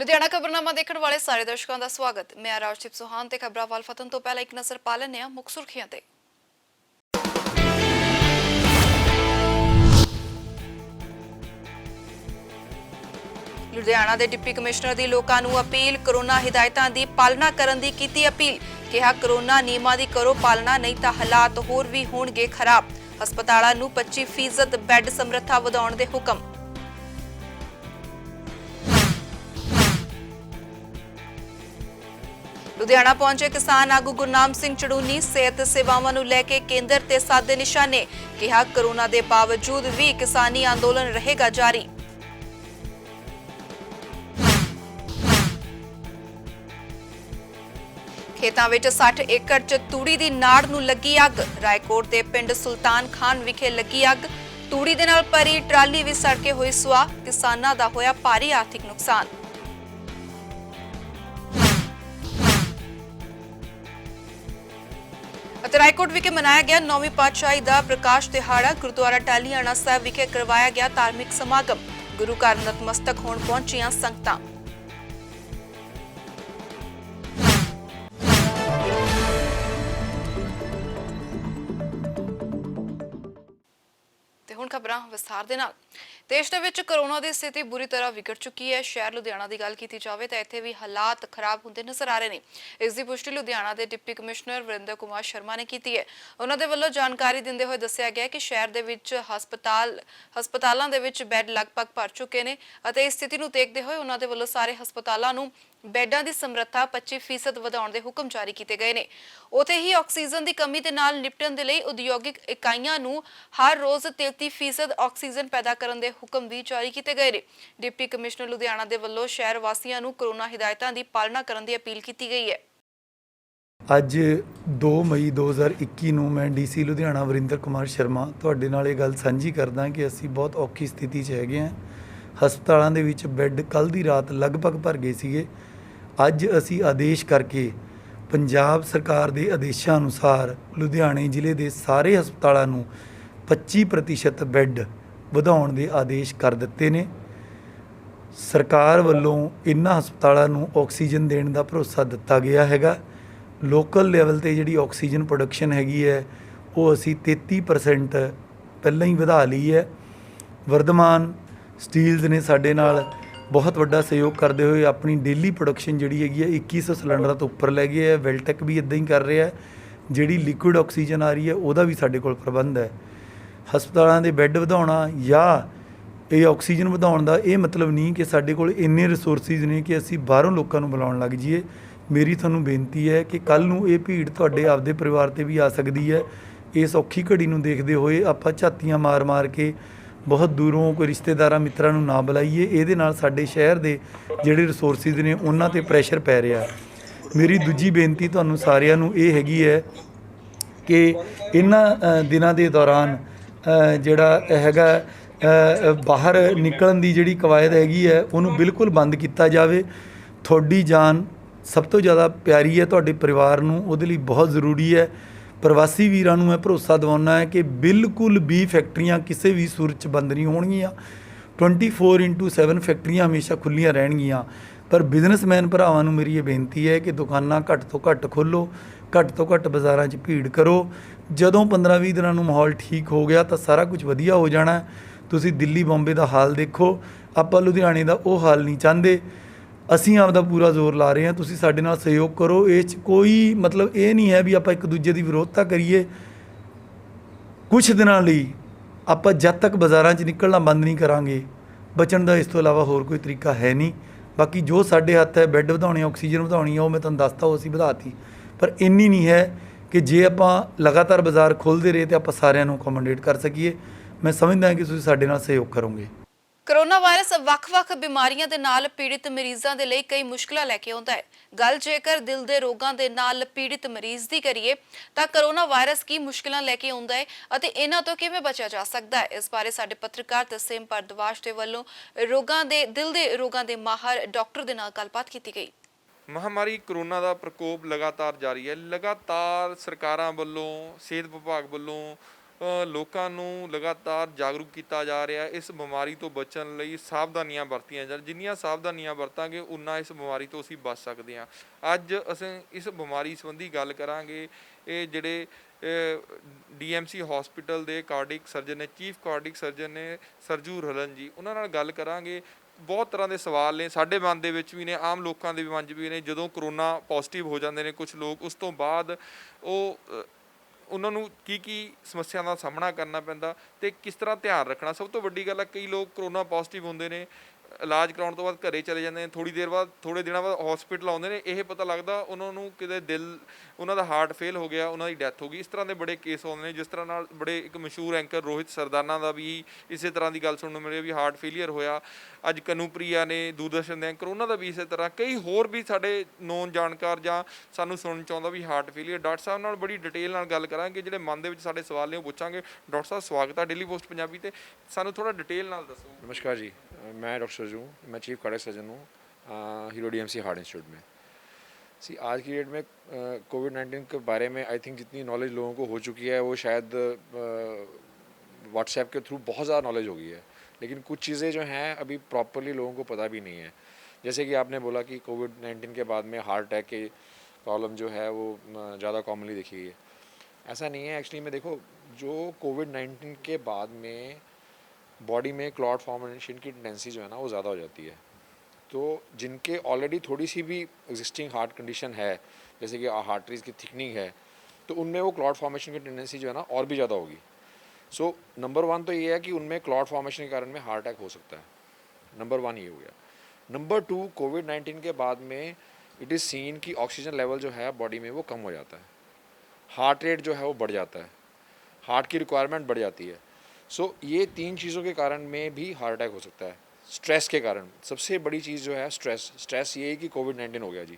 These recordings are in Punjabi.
ਲੁਧਿਆਣਾ ਖਬਰਨਾਮਾ ਦੇਖਣ ਵਾਲੇ ਸਾਰੇ ਦਰਸ਼ਕਾਂ ਦਾ ਸਵਾਗਤ। ਮੈਂ ਰਾਜਦੀਪ ਸੁਹਾਨ ਤੇ ਖਬਰਾਂ ਵੱਲ ਫਤਨ ਤੋਂ ਪਹਿਲਾਂ ਇੱਕ ਨਜ਼ਰ ਪਾ ਲੈਂਦੇ ਹਾਂ ਮੁੱਖ ਸੁਰਖੀਆਂ ਤੇ। ਲੁਧਿਆਣਾ ਦੇ ਡਿਪਟੀ ਕਮਿਸ਼ਨਰ ਦੀ ਲੋਕਾਂ ਨੂੰ ਅਪੀਲ, ਕੋਰੋਨਾ ਹਿਦਾਇਤਾਂ ਦੀ ਪਾਲਣਾ ਕਰਨ ਦੀ ਕੀਤੀ ਅਪੀਲ। ਕਿਹਾ ਕੋਰੋਨਾ ਨਿਯਮਾਂ ਦੀ ਕਰੋ ਪਾਲਣਾ, ਨਹੀਂ ਤਾਂ ਹਾਲਾਤ ਹੋਰ ਵੀ ਹੋਣਗੇ ਖਰਾਬ। ਹਸਪਤਾਲਾਂ ਨੂੰ 25% ਬੈੱਡ ਸਮਰੱਥਾ ਵਧਾਉਣ ਦੇ ਹੁਕਮ। ਲੁਧਿਆਣਾ ਪਹੁੰਚੇ ਕਿਸਾਨ ਆਗੂ ਗੁਰਨਾਮ ਸਿੰਘ ਚੜੂਨੀ, ਸਿਹਤ ਸੇਵਾਵਾਂ ਨੂੰ ਲੈ ਕੇ ਕੇਂਦਰ ਤੇ ਸਾਧੇ ਨਿਸ਼ਾਨੇ। ਕਿਹਾ ਕੋਰੋਨਾ ਦੇ ਬਾਵਜੂਦ ਵੀ ਕਿਸਾਨੀ ਅੰਦੋਲਨ ਰਹੇਗਾ ਜਾਰੀ। ਖੇਤਾਂ ਵਿੱਚ 60 ਏਕੜ 'ਚ ਤੂੜੀ ਦੀ ਨਾੜ ਨੂੰ ਲੱਗੀ ਅੱਗ। ਰਾਏਕੋਟ ਦੇ ਪਿੰਡ ਸੁਲਤਾਨ ਖਾਨ ਵਿਖੇ ਲੱਗੀ ਅੱਗ। ਤੂੜੀ ਦੇ ਨਾਲ ਭਰੀ ਟਰਾਲੀ ਵੀ ਸੜ ਕੇ ਹੋਈ ਸੁਆਹ। ਕਿਸਾਨਾਂ ਦਾ ਹੋਇਆ ਭਾਰੀ ਆਰਥਿਕ ਨੁਕਸਾਨ। ਅਤੇ ਰਾਏਕੋਟ ਵਿਖੇ ਮਨਾਇਆ ਗਿਆ 9ਵੀਂ ਪਾਤਸ਼ਾਹੀ ਦਾ ਪ੍ਰਕਾਸ਼ ਦਿਹਾੜਾ। ਗੁਰਦੁਆਰਾ ਟਾਹਲੀਆਣਾ ਸਾਹਿਬ ਵਿਖੇ ਕਰਵਾਇਆ ਗਿਆ ਧਾਰਮਿਕ ਸਮਾਗਮ। ਗੁਰੂ ਘਰ ਨਤਮਸਤਕ ਹੋਣ ਪਹੁੰਚੀਆਂ ਸੰਗਤਾਂ। ਤੇ ਹੁਣ ਖਬਰਾਂ ਵਿਸਥਾਰ ਦੇ ਨਾਲ। ਦੇਸ਼ ਦੇ ਵਿੱਚ ਕੋਰੋਨਾ ਦੀ ਸਥਿਤੀ ਬੁਰੀ ਤਰ੍ਹਾਂ ਵਿਗੜ ਚੁੱਕੀ ਹੈ। ਸ਼ਹਿਰ ਲੁਧਿਆਣਾ ਦੀ ਗੱਲ ਕੀਤੀ ਜਾਵੇ ਤਾਂ ਇੱਥੇ ਵੀ ਹਾਲਾਤ ਖਰਾਬ ਹੁੰਦੇ ਨਜ਼ਰ ਆ ਰਹੇ ਨੇ। ਇਸ ਦੀ ਪੁਸ਼ਟੀ ਲੁਧਿਆਣਾ ਦੇ ਡਿਪਟੀ ਕਮਿਸ਼ਨਰ ਵਰਿੰਦਰ ਕੁਮਾਰ ਸ਼ਰਮਾ ਨੇ ਕੀਤੀ ਹੈ। ਉਹਨਾਂ ਦੇ ਵੱਲੋਂ ਜਾਣਕਾਰੀ ਦਿੰਦੇ ਹੋਏ ਦੱਸਿਆ ਗਿਆ ਕਿ ਸ਼ਹਿਰ ਦੇ ਵਿੱਚ ਹਸਪਤਾਲਾਂ ਦੇ ਵਿੱਚ ਬੈੱਡ ਲਗਭਗ ਭਰ ਚੁੱਕੇ ਨੇ ਅਤੇ ਇਸ ਸਥਿਤੀ ਨੂੰ ਦੇਖਦੇ ਹੋਏ ਉਹਨਾਂ ਦੇ ਵੱਲੋਂ ਸਾਰੇ ਹਸਪਤਾਲਾਂ ਨੂੰ ਬੈੱਡਾਂ ਦੀ ਸਮਰੱਥਾ 25% ਵਧਾਉਣ ਦੇ ਹੁਕਮ ਜਾਰੀ ਕੀਤੇ ਗਏ ਨੇ। ਉੱਥੇ ਹੀ ਆਕਸੀਜਨ ਦੀ ਕਮੀ ਦੇ ਨਾਲ ਨਿਪਟਣ ਦੇ ਲਈ ਉਦਯੋਗਿਕ ਇਕਾਈਆਂ ਨੂੰ ਹਰ ਰੋਜ਼ 33% ਆਕਸੀਜਨ ਪੈਦਾ ਕਰਨ ਦੇ ਹੁਕਮ ਵੀ ਜਾਰੀ ਕੀਤੇ ਗਏ ਨੇ। ਡਿਪਟੀ ਕਮਿਸ਼ਨਰ ਲੁਧਿਆਣਾ ਦੇ ਵੱਲੋਂ ਸ਼ਹਿਰ ਵਾਸੀਆਂ ਨੂੰ ਕੋਰੋਨਾ ਹਿਦਾਇਤਾਂ ਦੀ ਪਾਲਣਾ ਕਰਨ ਦੀ ਅਪੀਲ ਕੀਤੀ ਗਈ ਹੈ। ਅੱਜ 2 ਮਈ 2021 ਨੂੰ ਮੈਂ ਡੀਸੀ ਲੁਧਿਆਣਾ ਵਰਿੰਦਰ ਕੁਮਾਰ ਸ਼ਰਮਾ ਤੁਹਾਡੇ ਨਾਲ ਇਹ ਗੱਲ ਸਾਂਝੀ ਕਰਦਾ ਕਿ ਅਸੀਂ ਬਹੁਤ ਔਖੀ ਸਥਿਤੀ 'ਚ ਹੈਗੇ ਹਾਂ। ਹਸਪਤਾਲਾਂ ਦੇ ਵਿੱਚ ਬੈੱਡ ਕੱਲ੍ਹ ਦੀ ਰਾਤ ਲਗਭਗ ਭਰ ਗਏ ਸੀਗੇ। ਅੱਜ ਅਸੀਂ ਆਦੇਸ਼ ਕਰਕੇ ਪੰਜਾਬ ਸਰਕਾਰ ਦੇ ਆਦੇਸ਼ਾਂ ਅਨੁਸਾਰ ਲੁਧਿਆਣੇ ਜ਼ਿਲ੍ਹੇ ਦੇ ਸਾਰੇ ਹਸਪਤਾਲਾਂ ਨੂੰ 25% ਬੈੱਡ ਵਧਾਉਣ ਦੇ ਆਦੇਸ਼ ਕਰ ਦਿੱਤੇ ਨੇ। ਸਰਕਾਰ ਵੱਲੋਂ ਇਹਨਾਂ ਹਸਪਤਾਲਾਂ ਨੂੰ ਆਕਸੀਜਨ ਦੇਣ ਦਾ ਭਰੋਸਾ ਦਿੱਤਾ ਗਿਆ ਹੈਗਾ। ਲੋਕਲ ਲੈਵਲ 'ਤੇ ਜਿਹੜੀ ਆਕਸੀਜਨ ਪ੍ਰੋਡਕਸ਼ਨ ਹੈਗੀ ਹੈ ਉਹ ਅਸੀਂ 33% ਪਹਿਲਾਂ ਹੀ ਵਧਾ ਲਈ ਹੈ। ਵਰਧਮਾਨ ਸਟੀਲਸ ਨੇ ਸਾਡੇ ਨਾਲ ਬਹੁਤ ਵੱਡਾ ਸਹਿਯੋਗ ਕਰਦੇ ਹੋਏ ਆਪਣੀ ਡੇਲੀ ਪ੍ਰੋਡਕਸ਼ਨ ਜਿਹੜੀ ਹੈਗੀ ਹੈ 2100 ਸਿਲੰਡਰਾਂ ਤੋਂ ਉੱਪਰ ਲੈ ਗਏ ਹੈ। ਵੈਲਟੈਕ ਵੀ ਇੱਦਾਂ ਹੀ ਕਰ ਰਿਹਾ ਹੈ। ਜਿਹੜੀ ਲਿਕੁਇਡ ਆਕਸੀਜਨ ਆ ਰਹੀ ਹੈ ਉਹਦਾ ਵੀ ਸਾਡੇ ਕੋਲ ਪ੍ਰਬੰਧ ਹੈ। ਹਸਪਤਾਲਾਂ ਦੇ ਬੈੱਡ ਵਧਾਉਣਾ ਜਾਂ ਇਹ ਆਕਸੀਜਨ ਵਧਾਉਣ ਦਾ ਇਹ ਮਤਲਬ ਨਹੀਂ ਕਿ ਸਾਡੇ ਕੋਲ ਇੰਨੇ ਰਿਸੋਰਸਿਸ ਨੇ ਕਿ ਅਸੀਂ ਬਾਹਰੋਂ ਲੋਕਾਂ ਨੂੰ ਬੁਲਾਉਣ ਲੱਗ ਜਾਈਏ। ਮੇਰੀ ਤੁਹਾਨੂੰ ਬੇਨਤੀ ਹੈ ਕਿ ਕੱਲ੍ਹ ਨੂੰ ਇਹ ਭੀੜ ਤੁਹਾਡੇ ਆਪਦੇ ਪਰਿਵਾਰ 'ਤੇ ਵੀ ਆ ਸਕਦੀ ਹੈ। ਇਸ ਔਖੀ ਘੜੀ ਨੂੰ ਦੇਖਦੇ ਹੋਏ ਆਪਾਂ ਝਾਤੀਆਂ ਮਾਰ ਕੇ ਬਹੁਤ ਦੂਰੋਂ ਕੋਈ ਰਿਸ਼ਤੇਦਾਰਾਂ ਮਿੱਤਰਾਂ ਨੂੰ ਨਾ ਬੁਲਾਈਏ। ਇਹਦੇ ਨਾਲ ਸਾਡੇ ਸ਼ਹਿਰ ਦੇ ਜਿਹੜੇ ਰਿਸੋਰਸਿਸ ਨੇ ਉਹਨਾਂ 'ਤੇ ਪ੍ਰੈਸ਼ਰ ਪੈ ਰਿਹਾ। ਮੇਰੀ ਦੂਜੀ ਬੇਨਤੀ ਤੁਹਾਨੂੰ ਸਾਰਿਆਂ ਨੂੰ ਇਹ ਹੈਗੀ ਹੈ ਕਿ ਇਹਨਾਂ ਦਿਨਾਂ ਦੇ ਦੌਰਾਨ ਜਿਹੜਾ ਹੈਗਾ ਬਾਹਰ ਨਿਕਲਣ ਦੀ ਜਿਹੜੀ ਕਵਾਇਦ ਹੈਗੀ ਹੈ ਉਹਨੂੰ ਬਿਲਕੁਲ ਬੰਦ ਕੀਤਾ ਜਾਵੇ। ਤੁਹਾਡੀ ਜਾਨ ਸਭ ਤੋਂ ਜ਼ਿਆਦਾ ਪਿਆਰੀ ਹੈ, ਤੁਹਾਡੇ ਪਰਿਵਾਰ ਨੂੰ ਉਹਦੇ ਲਈ ਬਹੁਤ ਜ਼ਰੂਰੀ ਹੈ। ਪ੍ਰਵਾਸੀ ਵੀਰਾਂ ਨੂੰ ਮੈਂ ਭਰੋਸਾ ਦਿਵਾਉਣਾ ਹੈ ਕਿ ਬਿਲਕੁਲ ਵੀ ਫੈਕਟਰੀਆਂ ਕਿਸੇ ਵੀ ਸੂਰਤ 'ਚ ਬੰਦ ਨਹੀਂ ਹੋਣਗੀਆਂ। 24/7 ਫੈਕਟਰੀਆਂ ਹਮੇਸ਼ਾ ਖੁੱਲ੍ਹੀਆਂ ਰਹਿਣਗੀਆਂ। ਪਰ ਬਿਜ਼ਨਸਮੈਨ ਭਰਾਵਾਂ ਨੂੰ ਮੇਰੀ ਇਹ ਬੇਨਤੀ ਹੈ ਕਿ ਦੁਕਾਨਾਂ ਘੱਟ ਤੋਂ ਘੱਟ ਖੋਲ੍ਹੋ, ਘੱਟ ਤੋਂ ਘੱਟ ਬਾਜ਼ਾਰਾਂ 'ਚ ਭੀੜ ਕਰੋ। ਜਦੋਂ 15-20 ਦਿਨਾਂ ਨੂੰ ਮਾਹੌਲ ਠੀਕ ਹੋ ਗਿਆ ਤਾਂ ਸਾਰਾ ਕੁਝ ਵਧੀਆ ਹੋ ਜਾਣਾ। ਤੁਸੀਂ ਦਿੱਲੀ ਬੰਬੇ ਦਾ ਹਾਲ ਦੇਖੋ, ਆਪਾਂ ਲੁਧਿਆਣੇ ਦਾ ਉਹ ਹਾਲ ਨਹੀਂ ਚਾਹੁੰਦੇ। ਅਸੀਂ ਆਪਦਾ ਪੂਰਾ ਜ਼ੋਰ ਲਾ ਰਹੇ ਹਾਂ, ਤੁਸੀਂ ਸਾਡੇ ਨਾਲ ਸਹਿਯੋਗ ਕਰੋ। ਇਸ 'ਚ ਕੋਈ ਮਤਲਬ ਇਹ ਨਹੀਂ ਹੈ ਵੀ ਆਪਾਂ ਇੱਕ ਦੂਜੇ ਦੀ ਵਿਰੋਧਤਾ ਕਰੀਏ। ਕੁਛ ਦਿਨਾਂ ਲਈ ਆਪਾਂ ਜਦ ਤੱਕ ਬਾਜ਼ਾਰਾਂ 'ਚ ਨਿਕਲਣਾ ਬੰਦ ਨਹੀਂ ਕਰਾਂਗੇ, ਬਚਣ ਦਾ ਇਸ ਤੋਂ ਇਲਾਵਾ ਹੋਰ ਕੋਈ ਤਰੀਕਾ ਹੈ ਨਹੀਂ। ਬਾਕੀ ਜੋ ਸਾਡੇ ਹੱਥ ਹੈ ਬੈੱਡ ਵਧਾਉਣੇ, ਆਕਸੀਜਨ ਵਧਾਉਣੀ ਹੈ, ਉਹ ਮੈਂ ਤੁਹਾਨੂੰ ਦੱਸਤਾ, ਉਹ ਅਸੀਂ ਵਧਾਤੀ। ਪਰ ਇੰਨੀ ਨਹੀਂ ਹੈ ਕਿ ਜੇ ਆਪਾਂ ਲਗਾਤਾਰ ਬਾਜ਼ਾਰ ਖੋਲ੍ਹਦੇ ਰਹੇ ਤਾਂ ਆਪਾਂ ਸਾਰਿਆਂ ਨੂੰ ਅਕੋਮੋਡੇਟ ਕਰ ਸਕੀਏ। ਮੈਂ ਸਮਝਦਾ ਕਿ ਤੁਸੀਂ ਸਾਡੇ ਨਾਲ ਸਹਿਯੋਗ ਕਰੋਗੇ। ਕੋਰੋਨਾ ਵਾਇਰਸ ਵੱਖ-ਵੱਖ ਬਿਮਾਰੀਆਂ ਦੇ ਨਾਲ ਪੀੜਿਤ ਮਰੀਜ਼ਾਂ ਦੇ ਲਈ ਕਈ ਮੁਸ਼ਕਲਾਂ ਲੈ ਕੇ ਆਉਂਦਾ ਹੈ। ਗੱਲ ਜੇਕਰ ਦਿਲ ਦੇ ਰੋਗਾਂ ਦੇ ਨਾਲ ਪੀੜਿਤ ਮਰੀਜ਼ ਦੀ ਕਰੀਏ ਤਾਂ ਕੋਰੋਨਾ ਵਾਇਰਸ ਕੀ ਮੁਸ਼ਕਲਾਂ ਲੈ ਕੇ ਆਉਂਦਾ ਹੈ ਅਤੇ ਇਹਨਾਂ ਤੋਂ ਕਿਵੇਂ ਬਚਿਆ ਜਾ ਸਕਦਾ ਹੈ। ਇਸ ਬਾਰੇ ਸਾਡੇ ਪੱਤਰਕਾਰ ਤਸੀਮ ਭਰਦਵਾਜ ਦੇ ਵੱਲੋਂ ਦਿਲ ਦੇ ਰੋਗਾਂ ਦੇ ਮਾਹਰ ਡਾਕਟਰ ਦੇ ਨਾਲ ਗੱਲਬਾਤ ਕੀਤੀ ਗਈ। ਮਹਾਮਾਰੀ ਕੋਰੋਨਾ ਦਾ ਪ੍ਰਕੋਪ ਲਗਾਤਾਰ ਜਾਰੀ ਹੈ। ਲਗਾਤਾਰ ਸਰਕਾਰਾਂ ਵੱਲੋਂ, ਸਿਹਤ ਵਿਭਾਗ ਵੱਲੋਂ ਲੋਕਾਂ ਨੂੰ ਲਗਾਤਾਰ ਜਾਗਰੂਕ ਕੀਤਾ ਜਾ ਰਿਹਾ। ਇਸ ਬਿਮਾਰੀ ਤੋਂ ਬਚਣ ਲਈ ਸਾਵਧਾਨੀਆਂ ਵਰਤੀਆਂ ਜਾਣ। ਜਿੰਨੀਆਂ ਸਾਵਧਾਨੀਆਂ ਵਰਤਾਂਗੇ ਉਨਾ ਇਸ ਬਿਮਾਰੀ ਤੋਂ ਅਸੀਂ ਬਚ ਸਕਦੇ ਹਾਂ। ਅੱਜ ਅਸੀਂ ਇਸ ਬਿਮਾਰੀ ਸੰਬੰਧੀ ਗੱਲ ਕਰਾਂਗੇ। ਇਹ ਜਿਹੜੇ ਡੀਐਮਸੀ ਹਸਪੀਟਲ ਦੇ ਕਾਰਡਿਕ ਸਰਜਨ ਨੇ, ਚੀਫ ਕਾਰਡਿਕ ਸਰਜਨ ਨੇ ਸਰਜੂ ਰਲਨ ਜੀ, ਉਹਨਾਂ ਨਾਲ ਗੱਲ ਕਰਾਂਗੇ। ਬਹੁਤ ਤਰ੍ਹਾਂ ਦੇ ਸਵਾਲ ਨੇ ਸਾਡੇ ਮਨ ਦੇ ਵਿੱਚ ਵੀ ਨੇ, ਆਮ ਲੋਕਾਂ ਦੇ ਮਨ 'ਚ ਵੀ ਨੇ। ਜਦੋਂ ਕਰੋਨਾ ਪੋਜ਼ੀਟਿਵ ਹੋ ਜਾਂਦੇ ਨੇ ਕੁਛ ਲੋਕ, ਉਸ ਤੋਂ ਬਾਅਦ ਉਹਨਾਂ ਨੂੰ ਕੀ ਸਮੱਸਿਆ ਦਾ ਸਾਹਮਣਾ ਕਰਨਾ ਪੈਂਦਾ ਅਤੇ ਕਿਸ ਤਰ੍ਹਾਂ ਧਿਆਨ ਰੱਖਣਾ। ਸਭ ਤੋਂ ਵੱਡੀ ਗੱਲ ਹੈ, ਕਈ ਲੋਕ ਕਰੋਨਾ ਪੋਜ਼ੀਟਿਵ ਹੁੰਦੇ ਨੇ, ਇਲਾਜ ਕਰਾਉਣ ਤੋਂ ਬਾਅਦ ਘਰੇ ਚਲੇ ਜਾਂਦੇ ਨੇ, ਥੋੜ੍ਹੇ ਦਿਨਾਂ ਬਾਅਦ ਹਸਪੀਟਲ ਆਉਂਦੇ ਨੇ, ਇਹ ਪਤਾ ਲੱਗਦਾ ਉਹਨਾਂ ਨੂੰ ਕਿਤੇ ਉਹਨਾਂ ਦਾ ਹਾਰਟ ਫੇਲ ਹੋ ਗਿਆ, ਉਹਨਾਂ ਦੀ ਡੈਥ ਹੋ ਗਈ। ਇਸ ਤਰ੍ਹਾਂ ਦੇ ਬੜੇ ਕੇਸ ਆਉਂਦੇ ਨੇ। ਜਿਸ ਤਰ੍ਹਾਂ ਨਾਲ ਬੜੇ ਇੱਕ ਮਸ਼ਹੂਰ ਐਂਕਰ ਰੋਹਿਤ ਸਰਦਾਨਾ ਦਾ ਵੀ ਇਸੇ ਤਰ੍ਹਾਂ ਦੀ ਗੱਲ ਸੁਣਨ ਨੂੰ ਮਿਲੀ ਵੀ ਹਾਰਟ ਫੇਲੀਅਰ ਹੋਇਆ। ਅੱਜ ਕਨੂਪ੍ਰਿਆ ਨੇ, ਦੂਰਦਰਸ਼ਨ ਦੇ ਐਂਕਰ, ਉਹਨਾਂ ਦਾ ਵੀ ਇਸੇ ਤਰ੍ਹਾਂ। ਕਈ ਹੋਰ ਵੀ ਸਾਡੇ ਨੋਨ ਜਾਣਕਾਰ ਜਾਂ ਸਾਨੂੰ ਸੁਣਨ 'ਚ ਆਉਂਦਾ ਵੀ ਹਾਰਟ ਫੇਲੀਅਰ। ਡਾਕਟਰ ਸਾਹਿਬ ਨਾਲ ਬੜੀ ਡਿਟੇਲ ਨਾਲ ਗੱਲ ਕਰਾਂਗੇ। ਜਿਹੜੇ ਮਨ ਦੇ ਵਿੱਚ ਸਾਡੇ ਸਵਾਲ ਨੇ ਉਹ ਪੁੱਛਾਂਗੇ। ਡਾਕਟਰ ਸਾਹਿਬ ਸਵਾਗਤ ਹੈ ਡੇਲੀ ਪੋਸਟ ਪੰਜਾਬੀ 'ਤੇ। ਸਾਨੂੰ ਥੋੜ੍ਹਾ ਡਿਟੇਲ ਨਾਲ ਦੱਸੋ। नमस्कार जी, मैं डॉक्टर सरजू हूँ। मैं चीफ कार्डियक सर्जन हूँ हीरो डीएमसी हार्ट इंस्टीट्यूट में। आज की डेट में कोविड-19 के बारे में आई थिंक जितनी नॉलेज लोगों को हो चुकी है वो शायद व्हाट्सएप के थ्रू बहुत ज़्यादा नॉलेज हो गई है, लेकिन कुछ चीज़ें जो हैं अभी प्रॉपरली लोगों को पता भी नहीं है। जैसे कि आपने बोला कि कोविड-19 के बाद में हार्ट अटैक की प्रॉब्लम जो है वो ज़्यादा कॉमनली देखी गई है। ऐसा नहीं है एक्चुअली में। देखो, जो कोविड-19 के बाद में बॉडी में क्लॉट फॉर्मेशन की टेंडेंसी जो है ना वो ज़्यादा हो जाती है। तो जिनके ऑलरेडी थोड़ी सी भी एग्जिस्टिंग हार्ट कंडीशन है, जैसे कि आर्टरीज की थिकनिंग है, तो उनमें वो क्लॉट फॉर्मेशन की टेंडेंसी जो है ना और भी ज़्यादा होगी। सो नंबर 1 तो ये है कि उनमें क्लॉट फॉर्मेशन के कारण में हार्ट अटैक हो सकता है। नंबर 1 ये हो गया। नंबर 2, कोविड-19 के बाद में इट इज़ सीन कि ऑक्सीजन लेवल जो है बॉडी में वो कम हो जाता है, हार्ट रेट जो है वो बढ़ जाता है, हार्ट की रिक्वायरमेंट बढ़ जाती है। सो ये 3 चीज़ों के कारण में भी हार्ट अटैक हो सकता है। स्ट्रेस के कारण सबसे बड़ी चीज़ जो है स्ट्रेस ये है कि कोविड-19 हो गया जी।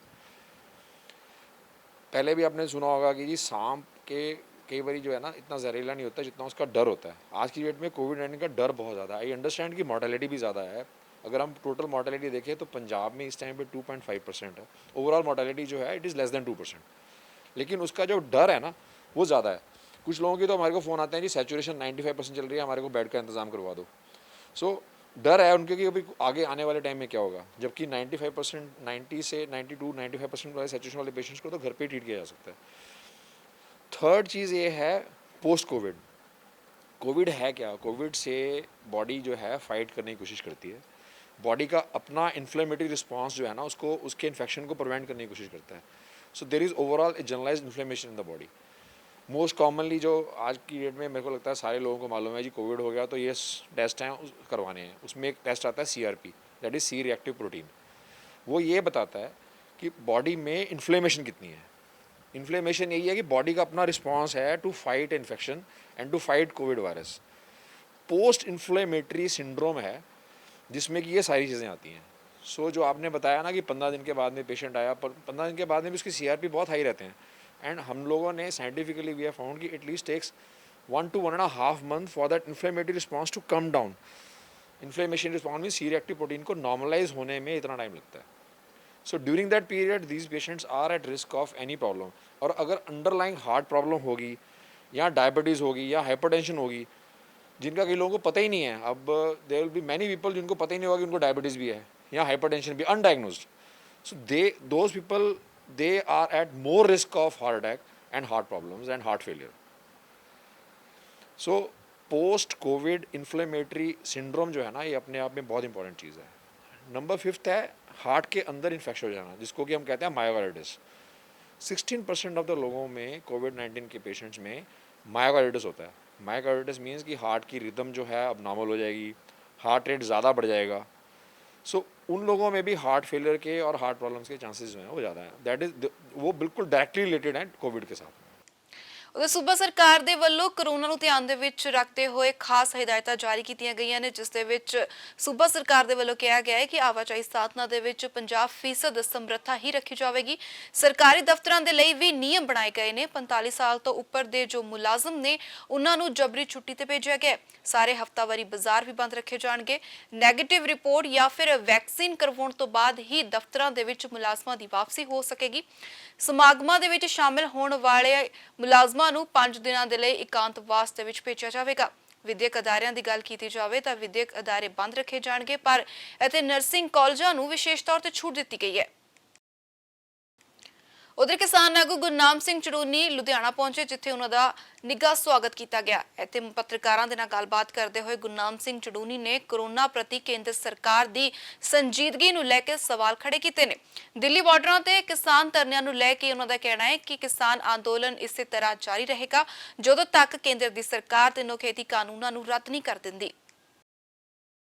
पहले भी आपने सुना होगा कि जी सांप के कई बार जो है ना इतना जहरीला नहीं होता जितना उसका डर होता है। आज की डेट में कोविड-19 का डर बहुत ज़्यादा है। आई अंडरस्टैंड कि मॉर्टेलिटी भी ज़्यादा है। अगर हम टोटल मॉर्टेलिटी देखें तो पंजाब में इस टाइम पे 2.5% है। ओवरऑल मॉर्टेलिटी जो है इट इज़ लेस देन 2%, लेकिन उसका जो डर है ना वो ज़्यादा है। कुछ लोगों की तो हमारे को फ़ोन आते हैं जी सैचुरेशन 95% चल रही है, हमारे को बेड का इंतज़ाम करवा दो। सो डर है उनके कि अभी आगे आने वाले टाइम में क्या होगा, जबकि 95%, 90 से 92, 95% वाले सैचुरेशन वाले पेशेंट्स को तो घर पे ट्रीट किया जा सकता है। थर्ड चीज़ ये है पोस्ट कोविड। कोविड है क्या? कोविड से बॉडी जो है फाइट करने की कोशिश करती है। बॉडी का अपना इन्फ्लेमेटरी रिस्पॉन्स जो है ना उसको उसके इन्फेक्शन को प्रिवेंट करने की कोशिश करता है। So there is overall a generalised inflammation in the body. Most commonly जो आज की डेट में मेरे को लगता है सारे लोगों को मालूम है जी, कोविड हो गया तो ये टेस्ट हैं करवाने हैं। उसमें एक टेस्ट आता है CRP, that is C reactive protein. वो ये बताता है कि बॉडी में इन्फ्लेमेशन कितनी है। इन्फ्लेमेशन यही है कि बॉडी का अपना रिस्पॉन्स है to fight infection and to fight Covid virus. Post inflammatory syndrome है जिसमें कि ये सारी चीज़ें आती हैं। सो जो आपने बताया ना कि 15 दिन के बाद में पेशेंट आया, पर 15 दिन के बाद में भी उसकी CRP बहुत हाई रहते हैं। एंड हम लोगों ने साइंटिफिकली वी हैव फाउंड कि at least takes 1 to 1.5 month for that inflammatory response to come down. Inflammation response में सी रिएक्टिव प्रोटीन को नॉर्मलाइज होने में इतना टाइम लगता है। So during that period these patients are at risk of any problem. और अगर अंडरलाइंग हार्ट प्रॉब्लम होगी या डायबिटीज़ होगी या हाइपरटेंशन होगी, जिनका कई लोगों को पता ही नहीं है, अब there will be many people जिनको पता ही नहीं होगा कि उनको डायबिटीज़ भी है या हाइपरटेंशन भी, undiagnosed. So those people they are at more risk of heart attack and heart problems and heart failure. So post covid inflammatory syndrome जो है ना ये अपने आप में बहुत इंपॉर्टेंट चीज़ है। नंबर 5 है हार्ट के अंदर इन्फेक्शन हो जाना, जिसको कि हम कहते हैं मायोकार्डिटिस। 16% ऑफ द लोगों में कोविड-19 के पेशेंट्स में मायोकार्डिटिस होता है। मायोकार्डिटिस मीन्स कि हार्ट की रिदम जो है अब नॉर्मल हो जाएगी, हार्ट रेट ज़्यादा बढ़ जाएगा। सो उन लोगों में भी हार्ट फेलियर के और हार्ट प्रॉब्लम्स के चांसेस जो हैं वो ज़्यादा हैं। दैट इज़ वो बिल्कुल डायरेक्टली रिलेटेड हैं कोविड के साथ। ਉਧਰ ਸੂਬਾ ਸਰਕਾਰ ਦੇ ਵੱਲੋਂ ਕਰੋਨਾ ਨੂੰ ਧਿਆਨ ਦੇ ਵਿੱਚ ਰੱਖਦੇ ਹੋਏ ਖਾਸ ਹਦਾਇਤਾਂ ਜਾਰੀ ਕੀਤੀਆਂ ਗਈਆਂ ਨੇ, ਜਿਸ ਦੇ ਵਿੱਚ ਸੂਬਾ ਸਰਕਾਰ ਦੇ ਵੱਲੋਂ ਕਿਹਾ ਗਿਆ ਹੈ ਕਿ ਆਵਾਜਾਈ ਸਾਧਨਾਂ ਦੇ ਵਿੱਚ 50% ਸਮਰੱਥਾ ਹੀ ਰੱਖੀ ਜਾਵੇਗੀ। ਸਰਕਾਰੀ ਦਫ਼ਤਰਾਂ ਦੇ ਲਈ ਵੀ ਨਿਯਮ ਬਣਾਏ ਗਏ ਨੇ। 45 ਸਾਲ ਤੋਂ ਉੱਪਰ ਦੇ ਜੋ ਮੁਲਾਜ਼ਮ ਨੇ ਉਹਨਾਂ ਨੂੰ ਜਬਰੀ ਛੁੱਟੀ ਤੇ ਭੇਜਿਆ ਗਿਆ। ਸਾਰੇ ਹਫ਼ਤਾਵਾਰੀ ਬਾਜ਼ਾਰ ਵੀ ਬੰਦ ਰੱਖੇ ਜਾਣਗੇ। ਨੈਗੇਟਿਵ ਰਿਪੋਰਟ ਜਾਂ ਫਿਰ ਵੈਕਸੀਨ ਕਰਵਾਉਣ ਤੋਂ ਬਾਅਦ ਹੀ ਦਫ਼ਤਰਾਂ ਦੇ ਵਿੱਚ ਮੁਲਾਜ਼ਮਾਂ ਦੀ ਵਾਪਸੀ ਹੋ ਸਕੇਗੀ। ਸਮਾਗਮਾਂ ਦੇ ਵਿੱਚ ਸ਼ਾਮਿਲ ਹੋਣ ਵਾਲੇ ਮੁਲਾਜ਼ਮਾਂ ਗੁੰਮਸ਼ੁਦਮਾ ਨੂੰ 5 ਦਿਨਾਂ ਦੇ ਲਈ ਇਕਾਂਤਵਾਸ ਦੇ ਵਿੱਚ ਭੇਜਿਆ ਜਾਵੇਗਾ। ਵਿਦਿਅਕ ਅਦਾਰਿਆਂ ਦੀ ਗੱਲ ਕੀਤੀ ਜਾਵੇ ਤਾਂ ਵਿਦਿਅਕ ਅਦਾਰੇ ਬੰਦ ਰੱਖੇ ਜਾਣਗੇ, ਪਰ ਇੱਥੇ ਨਰਸਿੰਗ ਕਾਲਜਾਂ ਨੂੰ ਵਿਸ਼ੇਸ਼ ਤੌਰ ਤੇ ਛੂਟ ਦਿੱਤੀ ਗਈ ਹੈ। ਉਧਰ ਕਿਸਾਨ ਆਗੂ ਗੁਰਨਾਮ ਸਿੰਘ ਚੜੂਨੀ ਲੁਧਿਆਣਾ ਪਹੁੰਚੇ, ਜਿੱਥੇ ਉਹਨਾਂ ਦਾ ਨਿੱਘਾ ਸਵਾਗਤ ਕੀਤਾ ਗਿਆ। ਇੱਥੇ ਪੱਤਰਕਾਰਾਂ ਦੇ ਨਾਲ ਗੱਲਬਾਤ ਕਰਦੇ ਹੋਏ ਗੁਰਨਾਮ ਸਿੰਘ ਚੜੂਨੀ ਨੇ ਕੋਰੋਨਾ ਪ੍ਰਤੀ ਕੇਂਦਰ ਸਰਕਾਰ ਦੀ ਸੰਜੀਦਗੀ ਨੂੰ ਲੈ ਕੇ ਸਵਾਲ ਖੜੇ ਕੀਤੇ ਨੇ। ਦਿੱਲੀ ਬਾਰਡਰਾਂ ਤੇ ਕਿਸਾਨ ਧਰਨਿਆਂ ਨੂੰ ਲੈ ਕੇ ਉਹਨਾਂ ਦਾ ਕਹਿਣਾ ਹੈ ਕਿ ਕਿਸਾਨ ਅੰਦੋਲਨ ਇਸੇ ਤਰ੍ਹਾਂ ਜਾਰੀ ਰਹੇਗਾ ਜਦੋਂ ਤੱਕ ਕੇਂਦਰ ਦੀ ਸਰਕਾਰ ਤਿੰਨੋਂ ਖੇਤੀ ਕਾਨੂੰਨਾਂ ਨੂੰ ਰੱਦ ਨਹੀਂ ਕਰ ਦਿੰਦੀ।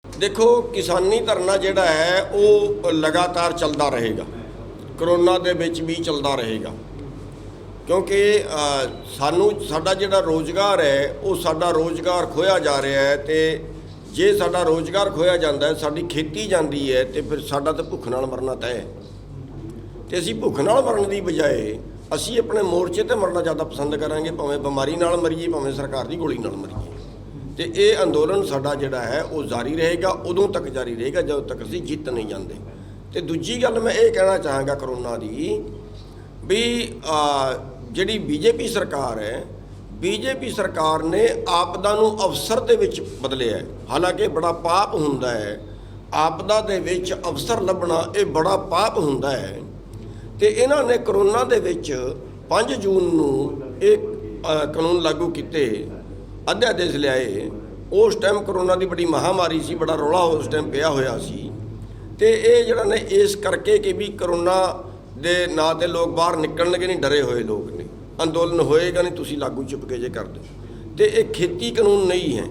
ਦੇਖੋ, ਕਿਸਾਨੀ ਧਰਨਾ ਜਿਹੜਾ ਹੈ ਉਹ ਲਗਾਤਾਰ ਚੱਲਦਾ ਰਹੇਗਾ, ਕਰੋਨਾ ਦੇ ਵਿੱਚ ਵੀ ਚੱਲਦਾ ਰਹੇਗਾ, ਕਿਉਂਕਿ ਸਾਡਾ ਜਿਹੜਾ ਰੋਜ਼ਗਾਰ ਹੈ ਉਹ ਸਾਡਾ ਰੋਜ਼ਗਾਰ ਖੋਇਆ ਜਾ ਰਿਹਾ ਹੈ। ਤੇ ਜੇ ਸਾਡਾ ਰੋਜ਼ਗਾਰ ਖੋਇਆ ਜਾਂਦਾ ਹੈ, ਸਾਡੀ ਖੇਤੀ ਜਾਂਦੀ ਹੈ, ਤੇ ਫਿਰ ਸਾਡਾ ਤਾਂ ਭੁੱਖ ਨਾਲ ਮਰਨਾ ਤੈਅ ਹੈ। ਤੇ ਅਸੀਂ ਭੁੱਖ ਨਾਲ ਮਰਨ ਦੀ ਬਜਾਏ ਅਸੀਂ ਆਪਣੇ ਮੋਰਚੇ ਤੇ ਮਰਨਾ ਜ਼ਿਆਦਾ ਪਸੰਦ ਕਰਾਂਗੇ, ਭਾਵੇਂ ਬਿਮਾਰੀ ਨਾਲ ਮਰੀਏ, ਭਾਵੇਂ ਸਰਕਾਰ ਦੀ ਗੋਲੀ ਨਾਲ ਮਰੀਏ। ਤੇ ਇਹ ਅੰਦੋਲਨ ਸਾਡਾ ਜਿਹੜਾ ਹੈ ਉਹ ਜਾਰੀ ਰਹੇਗਾ, ਉਦੋਂ ਤੱਕ ਜਾਰੀ ਰਹੇਗਾ ਜਦੋਂ ਤੱਕ ਅਸੀਂ ਜਿੱਤ ਨਹੀਂ ਜਾਂਦੇ। ਤੇ ਦੂਜੀ ਗੱਲ ਮੈਂ ਇਹ ਕਹਿਣਾ ਚਾਹਾਂਗਾ ਕਰੋਨਾ ਦੀ ਵੀ ਜਿਹੜੀ ਬੀਜੇਪੀ ਸਰਕਾਰ ਹੈ, ਬੀਜੇਪੀ ਸਰਕਾਰ ਨੇ ਆਪਦਾ ਨੂੰ ਅਵਸਰ ਦੇ ਵਿੱਚ ਬਦਲਿਆ। ਹਾਲਾਂਕਿ ਬੜਾ ਪਾਪ ਹੁੰਦਾ ਹੈ, ਆਪਦਾ ਦੇ ਵਿੱਚ ਅਵਸਰ ਲੱਭਣਾ ਇਹ ਬੜਾ ਪਾਪ ਹੁੰਦਾ ਹੈ। ਤੇ ਇਹਨਾਂ ਨੇ ਕਰੋਨਾ ਦੇ ਵਿੱਚ 5 ਜੂਨ ਨੂੰ ਇਹ ਕਾਨੂੰਨ ਲਾਗੂ ਕੀਤੇ, ਅਧਿਆਦੇਸ਼ ਲਿਆਏ। ਉਸ ਟਾਈਮ ਕਰੋਨਾ ਦੀ ਬੜੀ ਮਹਾਮਾਰੀ ਸੀ, ਬੜਾ ਰੌਲਾ ਉਸ ਟਾਈਮ ਪਿਆ ਹੋਇਆ ਸੀ। ਤੇ ਇਹ ਜਿਹੜਾ ਨੇ ਇਸ ਕਰਕੇ ਕਿ ਵੀ ਕਰੋਨਾ ਦੇ ਨਾਂ 'ਤੇ ਲੋਕ ਬਾਹਰ ਨਿਕਲਣਗੇ ਨਹੀਂ, ਡਰੇ ਹੋਏ ਲੋਕ ਨੇ, ਅੰਦੋਲਨ ਹੋਏਗਾ ਨਹੀਂ, ਤੁਸੀਂ ਲਾਗੂ ਚੁੱਪ ਕੇ ਜੇ ਕਰ ਦਿਓ। ਤੇ ਇਹ ਖੇਤੀ ਕਾਨੂੰਨ ਨਹੀਂ ਹੈ,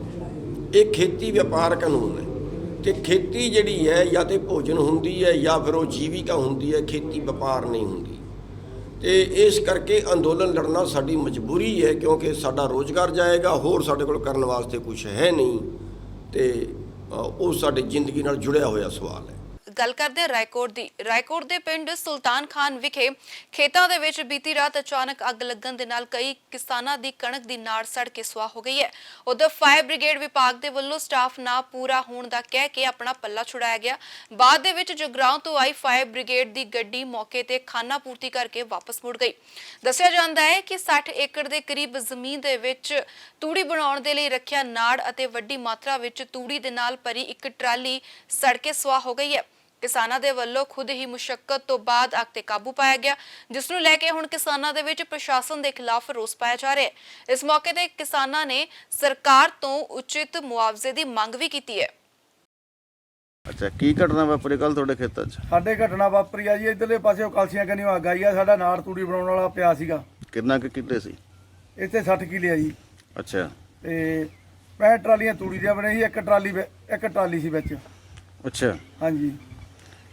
ਇਹ ਖੇਤੀ ਵਪਾਰ ਕਾਨੂੰਨ ਹੈ। ਤੇ ਖੇਤੀ ਜਿਹੜੀ ਹੈ ਜਾਂ ਤੇ ਭੋਜਨ ਹੁੰਦੀ ਹੈ ਜਾਂ ਫਿਰ ਉਹ ਜੀਵਿਕਾ ਹੁੰਦੀ ਹੈ, ਖੇਤੀ ਵਪਾਰ ਨਹੀਂ ਹੁੰਦੀ। ਤੇ ਇਸ ਕਰਕੇ ਅੰਦੋਲਨ ਲੜਨਾ ਸਾਡੀ ਮਜਬੂਰੀ ਹੈ, ਕਿਉਂਕਿ ਸਾਡਾ ਰੋਜ਼ਗਾਰ ਜਾਏਗਾ, ਹੋਰ ਸਾਡੇ ਕੋਲ ਕਰਨ ਵਾਸਤੇ ਕੁਝ ਹੈ ਨਹੀਂ। ਤੇ ਉਹ ਸਾਡੀ ਜ਼ਿੰਦਗੀ ਨਾਲ ਜੁੜਿਆ ਹੋਇਆ ਸਵਾਲ ਹੈ। ਗੱਲ ਕਰਦੇ ਰਾਏਕੋਟ ਦੀ। ਰਾਏਕੋਟ ਦੇ ਪਿੰਡ ਸੁਲਤਾਨ ਖਾਨ ਵਿਖੇ ਖੇਤਾਂ ਦੇ ਵਿੱਚ ਬੀਤੀ ਰਾਤ ਅਚਾਨਕ ਅੱਗ ਲੱਗਣ ਦੇ ਨਾਲ ਕਈ ਕਿਸਾਨਾਂ ਦੀ ਕਣਕ ਦੀ ਨਾੜ ਸੜ ਕੇ ਸੁਆਹ ਹੋ ਗਈ ਹੈ। ਉਧਰ ਫਾਇਰ ਬ੍ਰਿਗੇਡ ਵਿਭਾਗ ਦੇ ਵੱਲੋਂ ਸਟਾਫ ਨਾ ਪੂਰਾ ਹੋਣ ਦਾ ਕਹਿ ਕੇ ਆਪਣਾ ਪੱਲਾ ਛੁਡਾਇਆ ਗਿਆ। ਬਾਅਦ ਦੇ ਵਿੱਚ ਜਗਰਾਉਂ ਤੋਂ ਆਈ ਫਾਇਰ ਬ੍ਰਿਗੇਡ ਦੀ ਗੱਡੀ ਮੌਕੇ ਤੇ ਖਾਨਾ ਪੂਰਤੀ ਕਰਕੇ ਵਾਪਸ ਮੁੜ ਗਈ। ਦੱਸਿਆ ਜਾਂਦਾ ਹੈ ਕਿ 60 ਏਕੜ ਦੇ ਕਰੀਬ ਜ਼ਮੀਨ ਦੇ ਵਿੱਚ ਤੂੜੀ ਬਣਾਉਣ ਦੇ ਲਈ ਰੱਖਿਆ ਨਾੜ ਅਤੇ ਵੱਡੀ ਮਾਤਰਾ ਵਿੱਚ ਤੂੜੀ ਦੇ ਨਾਲ ਭਰੀ ਇੱਕ ਟਰਾਲੀ ਸੜ ਕੇ ਸੁਆਹ ਹੋ ਗਈ ਹੈ। ਕਿਸਾਨਾਂ ਦੇ ਵੱਲੋਂ ਖੁਦ ਹੀ ਮੁਸ਼ੱਕਤ ਤੋਂ ਬਾਅਦ ਅੱਗ ਤੇ ਕਾਬੂ ਪਾਇਆ ਗਿਆ, ਜਿਸ ਨੂੰ ਲੈ ਕੇ ਹੁਣ ਕਿਸਾਨਾਂ ਦੇ ਵਿੱਚ ਪ੍ਰਸ਼ਾਸਨ ਦੇ ਖਿਲਾਫ ਰੋਸ ਪਾਇਆ ਜਾ ਰਿਹਾ ਹੈ। ਇਸ ਮੌਕੇ ਤੇ ਕਿਸਾਨਾਂ ਨੇ ਸਰਕਾਰ ਤੋਂ ਉਚਿਤ ਮੁਆਵਜ਼ੇ ਦੀ ਮੰਗ ਵੀ ਕੀਤੀ ਹੈ। ਅੱਛਾ, ਕੀ ਘਟਨਾ ਵਾਪਰੀ ਕੱਲ ਤੁਹਾਡੇ ਖੇਤਾਂ 'ਚ? ਸਾਡੇ ਘਟਨਾ ਵਾਪਰੀ ਆ ਜੀ, ਇਧਰਲੇ ਪਾਸੇ ਕਲਸੀਆਂ ਕੰਨੀਓ ਅੱਗ ਆਈ ਆ। ਸਾਡਾ ਨਾੜ ਤੂੜੀ ਬਣਾਉਣ ਵਾਲਾ ਪਿਆ ਸੀਗਾ। ਕਿੰਨਾ ਕੁ ਕਿੱਲੇ ਸੀ? ਇੱਥੇ 60 ਕਿੱਲੇ ਆ ਜੀ। ਅੱਛਾ। ਤੇ 65 ਟਰਾਲੀਆਂ ਤੂੜੀ ਦੀਆਂ ਬਣੇ ਸੀ, ਇੱਕ ਟਰਾਲੀ ਸੀ ਵਿੱਚ। ਅੱਛਾ, ਹਾਂਜੀ।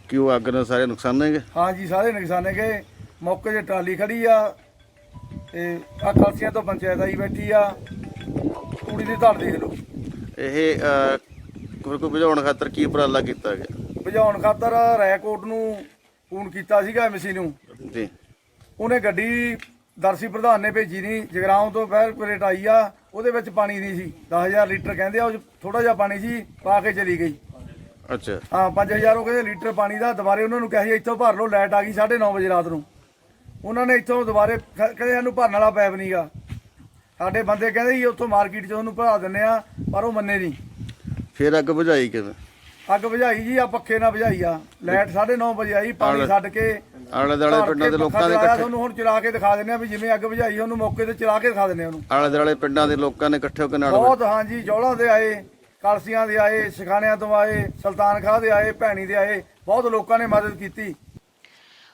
ਕਿ ਉਹ ਅੱਗ ਨਾਲ ਸਾਰੇ ਨੁਕਸਾਨੇ ਗਏ? ਹਾਂਜੀ, ਸਾਰੇ ਨੁਕਸਾਨੇ ਗਏ। ਮੌਕੇ 'ਤੇ ਟਰਾਲੀ ਖੜੀ ਆ ਤੇ ਆ ਕਲਸੀਆਂ ਤੋਂ ਪੰਚਾਇਤ ਆਈ ਬੈਠੀ ਆ। ਤੂੜੀ ਦੀ ਧੜ ਦੇਖ ਲਓ। ਇਹ ਕੋਈ ਬੁਝਾਉਣ ਖਾਤਰ ਕੀ ਉਪਰਾਲਾ ਕੀਤਾ ਗਿਆ? ਬੁਝਾਉਣ ਖਾਤਰ ਰਾਏਕੋਟ ਨੂੰ ਫੋਨ ਕੀਤਾ ਸੀਗਾ ਐਮਸੀ ਨੂੰ ਜੀ। ਉਹਨੇ ਗੱਡੀ ਦਰਸੀ ਪ੍ਰਧਾਨ ਨੇ ਭੇਜੀ ਨਹੀਂ। ਜਗਰਾਉਂ ਤੋਂ ਫਾਇਰ ਬ੍ਰਿਗੇਡ ਆਈ ਆ, ਉਹਦੇ ਵਿੱਚ ਪਾਣੀ ਨਹੀਂ ਸੀ। 10,000 ਲੀਟਰ ਕਹਿੰਦੇ ਆ, ਉਹ ਥੋੜਾ ਜਿਹਾ ਪਾਣੀ ਸੀ, ਪਾ ਕੇ ਚਲੀ ਗਈ। ਅੱਛਾ। ਹਾਂ, 5,000 ਉਹ ਕਹਿੰਦੇ ਲੀਟਰ ਪਾਣੀ ਦਾ। ਦੁਬਾਰੇ ਉਹਨਾਂ ਨੂੰ ਕਿਹਾ ਸੀ ਇੱਥੋਂ ਭਰ ਲਓ। ਲਾਈਟ ਆ ਗਈ 9:30 ਵਜੇ ਰਾਤ ਨੂੰ। ਉਹਨਾਂ ਨੇ ਇੱਥੋਂ ਦੁਬਾਰੇ ਕਹਿੰਦੇ ਸਾਨੂੰ ਭਰਨ ਵਾਲਾ ਪੈਪ ਨਹੀਂਗਾ। ਸਾਡੇ ਬੰਦੇ ਕਹਿੰਦੇ ਜੀ ਉੱਥੋਂ ਮਾਰਕੀਟ 'ਚ ਉਹਨੂੰ ਭਰਾ ਦਿੰਦੇ ਆ, ਪਰ ਉਹ ਮੰਨੇ ਨਹੀਂ। ਫਿਰ ਅੱਗ ਬੁਝਾਈ ਕਿਵੇਂ? ਅੱਗ ਬੁਝਾਈ ਜੀ ਆ ਪੱਖੇ ਨਾਲ ਬੁਝਾਈ ਆ। ਲਾਈਟ 9:30 ਵਜੇ ਆਈ, ਪਾਣੀ ਛੱਡ ਕੇ ਆਲੇ ਦੁਆਲੇ ਪਿੰਡਾਂ ਦੇ ਲੋਕਾਂ ਨੇ ਇਕੱਠੇ, ਤੁਹਾਨੂੰ ਹੁਣ ਚਲਾ ਕੇ ਦਿਖਾ ਦਿੰਦੇ ਆ ਵੀ ਜਿਵੇਂ ਅੱਗ ਬੁਝਾਈ ਉਹਨੂੰ ਮੌਕੇ ਤੇ ਚਲਾ ਕੇ ਦਿਖਾ ਦਿੰਦੇ ਆ ਉਹਨੂੰ। ਆਲੇ ਦੁਆਲੇ ਪਿੰਡਾਂ ਦੇ ਲੋਕਾਂ ਨੇ ਇਕੱਠੇ ਹੋ ਕੇ ਨਾਲ ਬਹੁਤ, ਹਾਂਜੀ, ਜੌਲਾਂ ਦੇ ਆਏ, ਕਲਸੀਆਂ ਦੇ ਆਏ, ਸਿਖਾਣਿਆਂ ਤੋਂ ਆਏ, ਸੁਲਤਾਨ ਖਾਂ ਦੇ ਆਏ, ਭੈਣੀ ਦੇ ਆਏ, ਬਹੁਤ ਲੋਕਾਂ ਨੇ ਮਦਦ ਕੀਤੀ।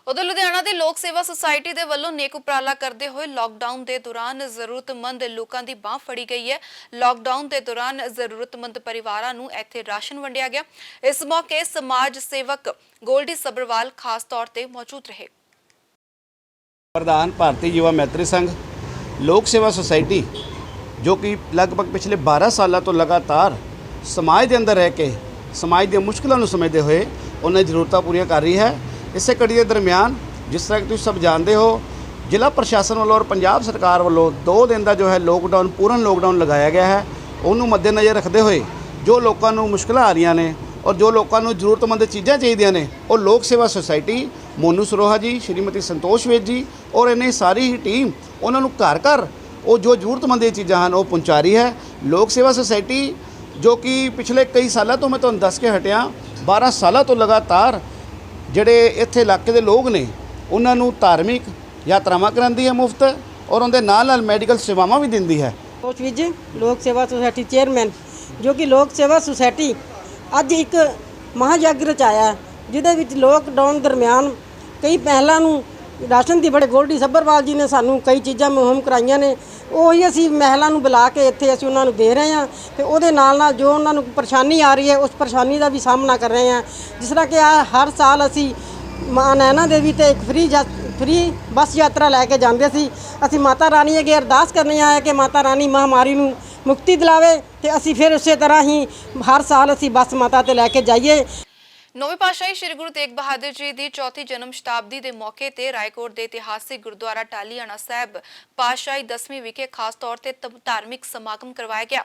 ਉਧਰ ਲੁਧਿਆਣਾ ਦੀ ਲੋਕ ਸੇਵਾ ਸੁਸਾਇਟੀ ਦੇ ਵੱਲੋਂ ਨੇਕ ਉਪਰਾਲਾ ਕਰਦੇ ਹੋਏ ਲਾਕਡਾਊਨ ਦੇ ਦੌਰਾਨ ਜ਼ਰੂਰਤਮੰਦ ਲੋਕਾਂ ਦੀ ਬਾਹ ਫੜੀ ਗਈ ਹੈ। ਲਾਕਡਾਊਨ ਦੇ ਦੌਰਾਨ ਜ਼ਰੂਰਤਮੰਦ ਪਰਿਵਾਰਾਂ ਨੂੰ ਇੱਥੇ ਰਾਸ਼ਨ ਵੰਡਿਆ ਗਿਆ। ਇਸ ਮੌਕੇ ਸਮਾਜ ਸੇਵਕ ਗੋਲਡੀ ਸਬਰਵਾਲ ਖਾਸ ਤੌਰ ਤੇ ਮੌਜੂਦ ਰਹੇ। ਪ੍ਰਧਾਨ ਭਾਰਤੀ ਯੁਵਾ ਮੈਤਰੀ ਸੰਘ ਲੋਕ ਸੇਵਾ ਸੁਸਾਇਟੀ ਜੋ ਕਿ ਲਗਭਗ ਪਿਛਲੇ 12 ਸਾਲਾਂ ਤੋਂ ਲਗਾਤਾਰ ਸਮਾਜ ਦੇ ਅੰਦਰ ਰਹਿ ਕੇ ਸਮਾਜ ਦੀਆਂ ਮੁਸ਼ਕਲਾਂ ਨੂੰ ਸਮਝਦੇ ਹੋਏ ਉਹਨਾਂ ਦੀ ਜ਼ਰੂਰਤਾਂ ਪੂਰੀਆਂ ਕਰ ਰਹੀ ਹੈ। ਇਸੇ ਕੜੀ ਦੇ ਦਰਮਿਆਨ ਜਿਸ ਤਰ੍ਹਾਂ ਕਿ ਤੁਸੀਂ ਸਭ ਜਾਣਦੇ ਹੋ, ਜ਼ਿਲ੍ਹਾ ਪ੍ਰਸ਼ਾਸਨ ਵੱਲੋਂ ਔਰ ਪੰਜਾਬ ਸਰਕਾਰ ਵੱਲੋਂ 2 ਦਿਨ ਦਾ ਜੋ ਹੈ ਲੋਕਡਾਊਨ, ਪੂਰਨ ਲੋਕਡਾਊਨ ਲਗਾਇਆ ਗਿਆ ਹੈ। ਉਹਨੂੰ ਮੱਦੇਨਜ਼ਰ ਰੱਖਦੇ ਹੋਏ ਜੋ ਲੋਕਾਂ ਨੂੰ ਮੁਸ਼ਕਲਾਂ ਆ ਰਹੀਆਂ ਨੇ ਔਰ ਜੋ ਲੋਕਾਂ ਨੂੰ ਜ਼ਰੂਰਤਮੰਦ ਚੀਜ਼ਾਂ ਚਾਹੀਦੀਆਂ ਨੇ, ਉਹ ਲੋਕ ਸੇਵਾ ਸੁਸਾਇਟੀ, ਮੋਨੂ ਸਰੋਹਾ ਜੀ, ਸ਼੍ਰੀਮਤੀ ਸੰਤੋਸ਼ ਵੇਦ ਜੀ ਔਰ ਇਹਨੇ ਸਾਰੀ ਹੀ ਟੀਮ ਉਹਨਾਂ ਨੂੰ ਘਰ ਘਰ ਉਹ ਜੋ ਜ਼ਰੂਰਤਮੰਦ ਇਹ ਚੀਜ਼ਾਂ ਹਨ ਉਹ ਪਹੁੰਚਾ ਰਹੀ ਹੈ। ਲੋਕ ਸੇਵਾ ਸੁਸਾਇਟੀ ਜੋ ਕਿ ਪਿਛਲੇ ਕਈ ਸਾਲਾਂ ਤੋਂ ਮੈਂ ਤੁਹਾਨੂੰ ਦੱਸ ਕੇ ਹਟਿਆ 12 ਸਾਲਾਂ ਤੋਂ ਲਗਾਤਾਰ ਜਿਹੜੇ ਇੱਥੇ ਇਲਾਕੇ ਦੇ ਲੋਕ ਨੇ ਉਹਨਾਂ ਨੂੰ ਧਾਰਮਿਕ ਯਾਤਰਾਵਾਂ ਕਰਾਉਂਦੀ ਹੈ ਮੁਫਤ, ਔਰ ਉਹਦੇ ਨਾਲ ਨਾਲ ਮੈਡੀਕਲ ਸੇਵਾਵਾਂ ਵੀ ਦਿੰਦੀ ਹੈ। ਕੋਚ ਵਿਜ ਲੋਕ ਸੇਵਾ ਸੁਸਾਇਟੀ ਚੇਅਰਮੈਨ, ਜੋ ਕਿ ਲੋਕ ਸੇਵਾ ਸੁਸਾਇਟੀ ਅੱਜ ਇੱਕ ਮਹਾਯੱਗ ਰਚਾਇਆ, ਜਿਹਦੇ ਵਿੱਚ ਲੋਕਡਾਊਨ ਦਰਮਿਆਨ ਕਈ ਪਹਿਲਾਂ ਨੂੰ ਰਾਸ਼ਨ ਦੀ ਬੜੇ ਗੋਲਡੀ ਸੱਭਰਵਾਲ ਜੀ ਨੇ ਸਾਨੂੰ ਕਈ ਚੀਜ਼ਾਂ ਮੁਹਿੰਮ ਕਰਾਈਆਂ ਨੇ, ਉਹੀ ਅਸੀਂ ਮਹਿਲਾ ਨੂੰ ਬੁਲਾ ਕੇ ਇੱਥੇ ਅਸੀਂ ਉਹਨਾਂ ਨੂੰ ਦੇ ਰਹੇ ਹਾਂ ਤੇ ਉਹਦੇ ਨਾਲ ਨਾਲ ਜੋ ਉਹਨਾਂ ਨੂੰ ਪਰੇਸ਼ਾਨੀ ਆ ਰਹੀ ਹੈ ਉਸ ਪਰੇਸ਼ਾਨੀ ਦਾ ਵੀ ਸਾਹਮਣਾ ਕਰ ਰਹੇ ਹਾਂ। ਜਿਸ ਤਰ੍ਹਾਂ ਕਿ ਹਰ ਸਾਲ ਅਸੀਂ ਮਾਂ ਨੈਣਾ ਦੇਵੀ ਤੇ ਇੱਕ ਫ੍ਰੀ ਬੱਸ ਯਾਤਰਾ ਲੈ ਕੇ ਜਾਂਦੇ ਸੀ। ਅਸੀਂ ਮਾਤਾ ਰਾਣੀ ਅੱਗੇ ਅਰਦਾਸ ਕਰਨੀ ਆਏ ਕਿ ਮਾਤਾ ਰਾਣੀ ਮਹਾਮਾਰੀ ਨੂੰ ਮੁਕਤੀ ਦਿਲਾਵੇ ਤੇ ਅਸੀਂ ਫਿਰ ਉਸੇ ਤਰ੍ਹਾਂ ਹੀ ਹਰ ਸਾਲ ਅਸੀਂ ਬੱਸ ਮਾਤਾ ਤੇ ਲੈ ਕੇ ਜਾਈਏ। ਨੌਵੇਂ ਪਾਤਸ਼ਾਹੀ ਸ੍ਰੀ ਗੁਰੂ ਤੇਗ ਬਹਾਦਰ ਜੀ ਦੀ ਚੌਥੀ ਜਨਮ ਸ਼ਤਾਬਦੀ ਦੇ ਮੌਕੇ ਤੇ ਰਾਏਕੋਟ ਦੇ ਇਤਿਹਾਸਿਕ ਗੁਰਦੁਆਰਾ ਟਾਹਲੀਆਣਾ ਸਾਹਿਬ ਪਾਤਸ਼ਾਹੀ 10ਵੀਂ ਵਿਖੇ ਖਾਸ ਤੌਰ ਤੇ ਧਾਰਮਿਕ ਸਮਾਗਮ ਕਰਵਾਇਆ ਗਿਆ।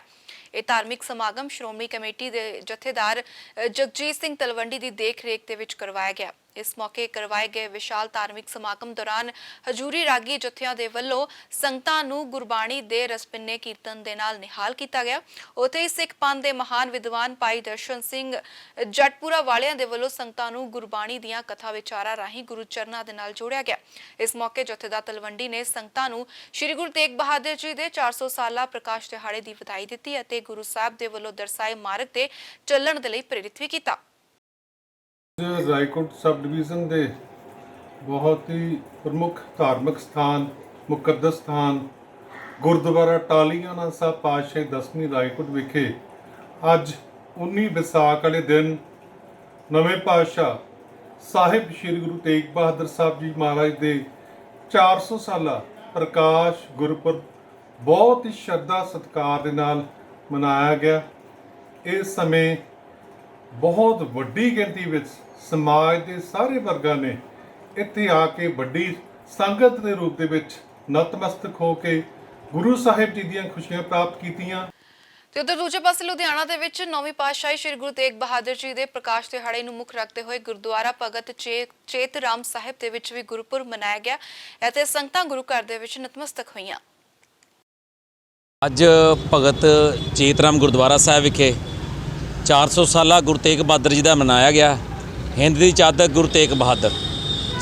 ਇਹ ਧਾਰਮਿਕ ਸਮਾਗਮ ਸ਼੍ਰੋਮਣੀ ਕਮੇਟੀ ਦੇ ਜਥੇਦਾਰ ਜਗਜੀਤ ਸਿੰਘ ਤਲਵੰਡੀ ਦੀ ਦੇਖ-ਰੇਖ ਦੇ ਵਿੱਚ ਕਰਵਾਇਆ ਗਿਆ। ਇਸ ਮੌਕੇ ਕਰਵਾਏ ਗਏ ਵਿਸ਼ਾਲ ਧਾਰਮਿਕ ਸਮਾਗਮ ਦੌਰਾਨ ਹਜੂਰੀ ਰਾਗੀ ਜਥਿਆਂ ਦੇ ਵੱਲੋਂ ਸੰਗਤਾਂ ਨੂੰ ਗੁਰਬਾਣੀ ਦੇ ਰਸਪਿੰਨੇ ਕੀਰਤਨ ਦੇ ਨਾਲ ਨਿਹਾਲ ਕੀਤਾ ਗਿਆ। ਉੱਥੇ ਹੀ ਸਿੱਖ ਪੰਥ ਦੇ ਮਹਾਨ ਵਿਦਵਾਨ ਭਾਈ ਦਰਸ਼ਨ ਸਿੰਘ ਜਟਪੁਰਾ ਵਾਲਿਆਂ ਦੇ ਵੱਲੋਂ ਸੰਗਤਾਂ ਨੂੰ ਗੁਰਬਾਣੀ ਦੀਆਂ ਕਥਾ ਵਿਚਾਰਾਂ ਰਾਹੀਂ ਗੁਰੂ ਚਰਨਾਂ ਦੇ ਨਾਲ ਜੋੜਿਆ ਗਿਆ। ਇਸ ਮੌਕੇ ਜਥੇਦਾਰ ਤਲਵੰਡੀ ਨੇ ਸੰਗਤਾਂ ਨੂੰ ਸ੍ਰੀ ਗੁਰੂ ਤੇਗ ਬਹਾਦਰ ਜੀ ਦੇ 400 ਸਾਲਾ ਪ੍ਰਕਾਸ਼ ਦਿਹਾੜੇ ਦੀ ਵਧਾਈ ਦਿੱਤੀ ਅਤੇ ਗੁਰੂ ਸਾਹਿਬ ਦੇ ਵੱਲੋਂ ਦਰਸਾਏ ਮਾਰਗ ਤੇ ਚੱਲਣ ਦੇ ਲਈ ਪ੍ਰੇਰਿਤ ਵੀ ਕੀਤਾ। ਰਾਏਕੋਟ ਸਬ ਡਿਵੀਜ਼ਨ ਦੇ ਬਹੁਤ ਹੀ ਪ੍ਰਮੁੱਖ ਧਾਰਮਿਕ ਸਥਾਨ ਮੁਕੱਦਸ ਸਥਾਨ ਗੁਰਦੁਆਰਾ ਟਾਹਲੀਆਣਾ ਸਾਹਿਬ ਪਾਤਸ਼ਾਹੀ 10ਵੀਂ ਰਾਏਕੋਟ ਵਿਖੇ ਅੱਜ 19 ਵਿਸਾਖ ਵਾਲੇ ਦਿਨ ਨਵੇਂ ਪਾਤਸ਼ਾਹ ਸਾਹਿਬ ਸ੍ਰੀ ਗੁਰੂ ਤੇਗ ਬਹਾਦਰ ਸਾਹਿਬ ਜੀ ਮਹਾਰਾਜ ਦੇ 400 ਸਾਲਾ ਪ੍ਰਕਾਸ਼ ਗੁਰਪੁਰਬ ਬਹੁਤ ਹੀ ਸ਼ਰਧਾ ਸਤਿਕਾਰ ਦੇ ਨਾਲ ਮਨਾਇਆ ਗਿਆ। ਇਸ ਸਮੇਂ ਬਹੁਤ ਵੱਡੀ ਗਿਣਤੀ ਵਿੱਚ ਸਮਾਜ ਦੇ ਸਾਰੇ ਵਰਗਾਂ ਨੇ ਇੱਥੇ ਆ ਕੇ ਵੱਡੀ ਸੰਗਤ ਦੇ ਰੂਪ ਦੇ ਵਿੱਚ ਨਤਮਸਤਕ ਹੋ ਕੇ ਗੁਰੂ ਸਾਹਿਬ ਜੀ ਦੀਆਂ ਖੁਸ਼ੀਆਂ ਪ੍ਰਾਪਤ ਕੀਤੀਆਂ। ਤੇ ਉਧਰ ਦੂਜੇ ਪਾਸੇ ਲੁਧਿਆਣਾ ਦੇ ਵਿੱਚ ਨੌਵੀਂ ਪਾਤਸ਼ਾਹੀ ਸ੍ਰੀ ਗੁਰੂ ਤੇਗ ਬਹਾਦਰ ਜੀ ਦੇ ਪ੍ਰਕਾਸ਼ ਦਿਹਾੜੇ ਨੂੰ ਮੁੱਖ ਰੱਖਦੇ ਹੋਏ ਗੁਰਦੁਆਰਾ ਭਗਤ ਚੇਤਰਾਮ ਸਾਹਿਬ ਦੇ ਵਿੱਚ ਵੀ ਗੁਰਪੁਰਬ ਮਨਾਇਆ ਗਿਆ ਅਤੇ ਸੰਗਤਾਂ ਗੁਰੂ ਘਰ ਦੇ ਵਿੱਚ ਨਤਮਸਤਕ ਹੋਈਆਂ। ਅੱਜ ਭਗਤ ਚੇਤਰਾਮ ਗੁਰਦੁਆਰਾ ਸਾਹਿਬ ਵਿਖੇ 400 ਸਾਲਾ ਗੁਰੂ ਤੇਗ ਬਹਾਦਰ ਜੀ ਦਾ ਮਨਾਇਆ ਗਿਆ। ਹਿੰਦ ਦੀ ਚਾਦਰ ਗੁਰੂ ਤੇਗ ਬਹਾਦਰ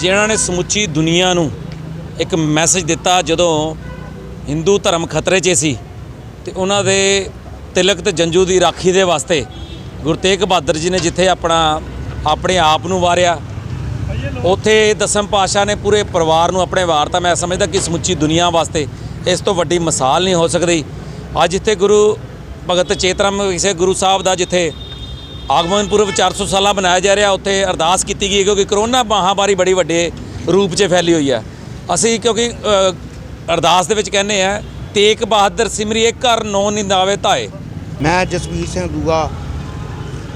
ਜਿਨ੍ਹਾਂ ਨੇ ਸਮੁੱਚੀ ਦੁਨੀਆ ਨੂੰ ਇੱਕ ਮੈਸੇਜ ਦਿੱਤਾ ਜਦੋਂ ਹਿੰਦੂ ਧਰਮ ਖਤਰੇ 'ਚ ਸੀ ਤੇ ਉਹਨਾਂ ਦੇ ਤਿਲਕ ਤੇ ਜੰਜੂ ਦੀ ਰਾਖੀ ਦੇ ਵਾਸਤੇ ਗੁਰੂ ਤੇਗ ਬਹਾਦਰ ਜੀ ਨੇ ਜਿੱਥੇ ਆਪਣੇ ਆਪ ਨੂੰ ਵਾਰਿਆ, ਉੱਥੇ ਦਸਮ ਪਾਤਸ਼ਾਹ ਨੇ ਪੂਰੇ ਪਰਿਵਾਰ ਨੂੰ ਆਪਣੇ ਵਾਰਤਾ। ਮੈਂ ਸਮਝਦਾ ਕਿ ਸਮੁੱਚੀ ਦੁਨੀਆ ਵਾਸਤੇ ਇਸ ਤੋਂ ਵੱਡੀ ਮਿਸਾਲ ਨਹੀਂ ਹੋ ਸਕਦੀ। ਅੱਜ ਇੱਥੇ ਗੁਰੂ ਭਗਤ ਚੇਤਰਾਮ ਵਿਖੇ ਗੁਰੂ ਸਾਹਿਬ ਦਾ ਜਿੱਥੇ ਆਗਮਨ ਪੁਰਬ 400 ਸਾਲਾ ਮਨਾਇਆ ਜਾ ਰਿਹਾ, ਉੱਥੇ ਅਰਦਾਸ ਕੀਤੀ ਗਈ ਕਿਉਂਕਿ ਕਰੋਨਾ ਮਹਾਮਾਰੀ ਬੜੀ ਵੱਡੇ ਰੂਪ 'ਚ ਫੈਲੀ ਹੋਈ ਹੈ। ਅਸੀਂ ਕਿਉਂਕਿ ਅਰਦਾਸ ਦੇ ਵਿੱਚ ਕਹਿੰਦੇ ਆ ਤੇਗ ਬਹਾਦਰ ਸਿਮਰੀਏ ਘਰ ਨੌ ਨਿੰਦਾਵੇ ਧਾਏ। ਮੈਂ ਜਸਵੀਰ ਸਿੰਘ ਦੂਗਾ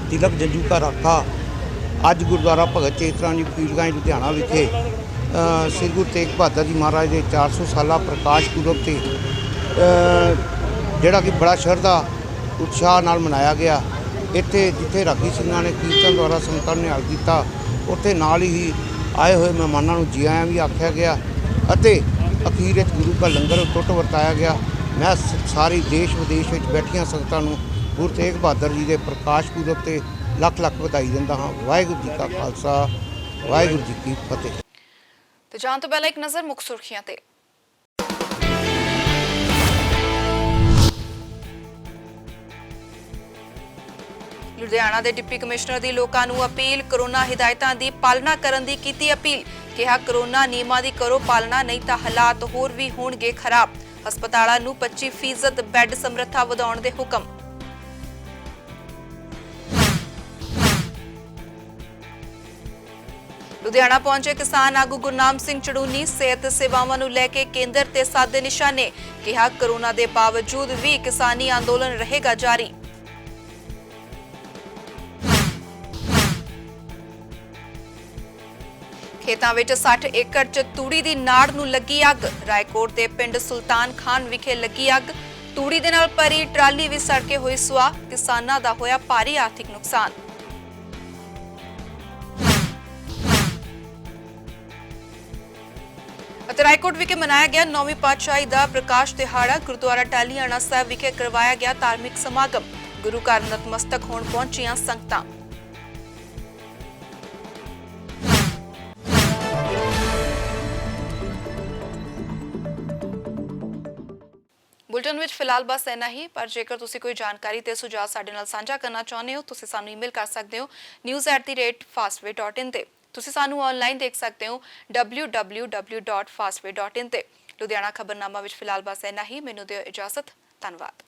ਤਿਲਕ ਜੰਜੂ ਕਾ ਰਾਖਾ ਅੱਜ ਗੁਰਦੁਆਰਾ ਭਗਤ ਚੇਤਰਾਮ ਜੀ ਪੀਰਗੰਜ ਲੁਧਿਆਣਾ ਵਿਖੇ ਸ੍ਰੀ ਗੁਰੂ ਤੇਗ ਬਹਾਦਰ ਜੀ ਮਹਾਰਾਜ ਦੇ 400 ਸਾਲਾ ਪ੍ਰਕਾਸ਼ ਪੁਰਬ ਤੇ ਜਿਹੜਾ ਕਿ ਬੜਾ ਸ਼ਰਧਾ ਉਤਸ਼ਾਹ ਨਾਲ ਮਨਾਇਆ ਗਿਆ। ਇੱਥੇ ਜਿੱਥੇ ਰਾਗੀ ਸਿੰਘਾਂ ਨੇ ਕੀਰਤਨ ਦੁਆਰਾ ਸੰਗਤਾਂ ਨੂੰ ਨਿਹਾਲ ਕੀਤਾ, ਉੱਥੇ ਨਾਲ ਹੀ ਆਏ ਹੋਏ ਮਹਿਮਾਨਾਂ ਨੂੰ ਜੀ ਆਇਆਂ ਵੀ ਆਖਿਆ ਗਿਆ ਅਤੇ ਅਖੀਰ ਵਿੱਚ ਗੁਰੂ ਦਾ ਲੰਗਰ ਟੁੱਟ ਵਰਤਾਇਆ ਗਿਆ। ਮੈਂ ਸਾਰੀ ਦੇਸ਼ ਵਿਦੇਸ਼ ਵਿੱਚ ਬੈਠੀਆਂ ਸੰਗਤਾਂ ਨੂੰ ਗੁਰੂ ਤੇਗ ਬਹਾਦਰ ਜੀ ਦੇ ਪ੍ਰਕਾਸ਼ ਪੁਰਬ ਤੇ ਲੱਖ ਲੱਖ ਵਧਾਈ ਦਿੰਦਾ ਹਾਂ। ਵਾਹਿਗੁਰੂ ਜੀ ਕਾ ਖਾਲਸਾ, ਵਾਹਿਗੁਰੂ ਜੀ ਕੀ ਫਤਿਹ। ਤੇ ਜਾਣ ਤੋਂ ਪਹਿਲਾਂ ਇੱਕ ਨਜ਼ਰ ਮੁੱਖ ਸੁਰਖੀਆਂ ਤੇ। ਲੁਧਿਆਣਾ ਦੇ ਡਿਪਟੀ ਕਮਿਸ਼ਨਰ ਦੀ ਲੋਕਾਂ ਨੂੰ ਅਪੀਲ, ਕਰੋਨਾ ਹਿਦਾਇਤਾਂ ਦੀ ਪਾਲਣਾ ਕਰਨ ਦੀ ਕੀਤੀ ਅਪੀਲ। ਕਿਹਾ ਕਰੋਨਾ ਨਿਯਮਾਂ ਦੀ ਕਰੋ ਪਾਲਣਾ, ਨਹੀਂ ਤਾਂ ਹਾਲਾਤ ਹੋਰ ਵੀ ਹੋਣਗੇ ਖਰਾਬ। ਹਸਪਤਾਲਾਂ ਨੂੰ 25% ਬੈੱਡ ਸਮਰੱਥਾ ਵਧਾਉਣ ਦੇ ਹੁਕਮ। ਲੁਧਿਆਣਾ ਪਹੁੰਚੇ ਕਿਸਾਨ ਆਗੂ ਗੁਰਨਾਮ ਸਿੰਘ ਚੜੂਨੀ, ਸਿਹਤ ਸੇਵਾਵਾਂ ਨੂੰ ਲੈ ਕੇ ਕੇਂਦਰ ਤੇ ਸਾਧੇ ਨਿਸ਼ਾਨੇ। ਕਿਹਾ ਕਰੋਨਾ ਦੇ ਬਾਵਜੂਦ ਵੀ ਕਿਸਾਨੀ ਅੰਦੋਲਨ ਰਹੇਗਾ ਜਾਰੀ। ਖੇਤਾਂ ਵਿੱਚ 60 ਏਕੜ 'ਚ ਤੂੜੀ ਦੀ ਨਾੜ ਨੂੰ ਲੱਗੀ ਅੱਗ। ਰਾਏਕੋਟ ਦੇ ਪਿੰਡ ਸੁਲਤਾਨ ਖਾਨ ਵਿਖੇ ਲੱਗੀ ਅੱਗ। ਤੂੜੀ ਦੇ ਨਾਲ ਭਰੀ ਟਰਾਲੀ ਵੀ ਸੜ ਕੇ ਹੋਈ ਸੁਆਹ। ਕਿਸਾਨਾਂ ਦਾ ਹੋਇਆ ਭਾਰੀ ਆਰਥਿਕ ਨੁਕਸਾਨ। ਅਤੇ ਰਾਏਕੋਟ ਵਿਖੇ ਮਨਾਇਆ ਗਿਆ 9ਵੀਂ ਪਾਤਸ਼ਾਹੀ ਦਾ ਪ੍ਰਕਾਸ਼ ਦਿਹਾੜਾ। ਗੁਰਦੁਆਰਾ ਟਾਹਲੀਆਣਾ ਸਾਹਿਬ ਵਿਖੇ ਕਰਵਾਇਆ ਗਿਆ ਧਾਰਮਿਕ ਸਮਾਗਮ। ਗੁਰੂ ਘਰ ਨਤਮਸਤਕ ਹੋਣ ਪਹੁੰਚੀਆਂ ਸੰਗਤਾਂ। ਬੁਲਟਨ ਵਿੱਚ ਫਿਲਹਾਲ ਬਸ ਇੰਨਾ ਹੀ, ਪਰ ਜੇਕਰ ਤੁਸੀਂ ਕੋਈ ਜਾਣਕਾਰੀ ਤੇ ਸੁਝਾਅ ਸਾਡੇ ਨਾਲ ਸਾਂਝਾ ਕਰਨਾ ਚਾਹੁੰਦੇ ਹੋ ਤੁਸੀਂ ਸਾਨੂੰ ਈਮੇਲ ਕਰ ਸਕਦੇ ਹੋ news@fastway.in ਤੇ। ਤੁਸੀਂ ਸਾਨੂੰ ਆਨਲਾਈਨ ਦੇਖ ਸਕਦੇ ਹੋ www.fastway.in ਤੇ। ਲੁਧਿਆਣਾ ਖਬਰਨਾਮਾ ਵਿੱਚ ਫਿਲਹਾਲ ਬਸ ਇੰਨਾ ਹੀ। ਮੈਨੂੰ ਦਿਓ ਇਜਾਜ਼ਤ। ਧੰਨਵਾਦ।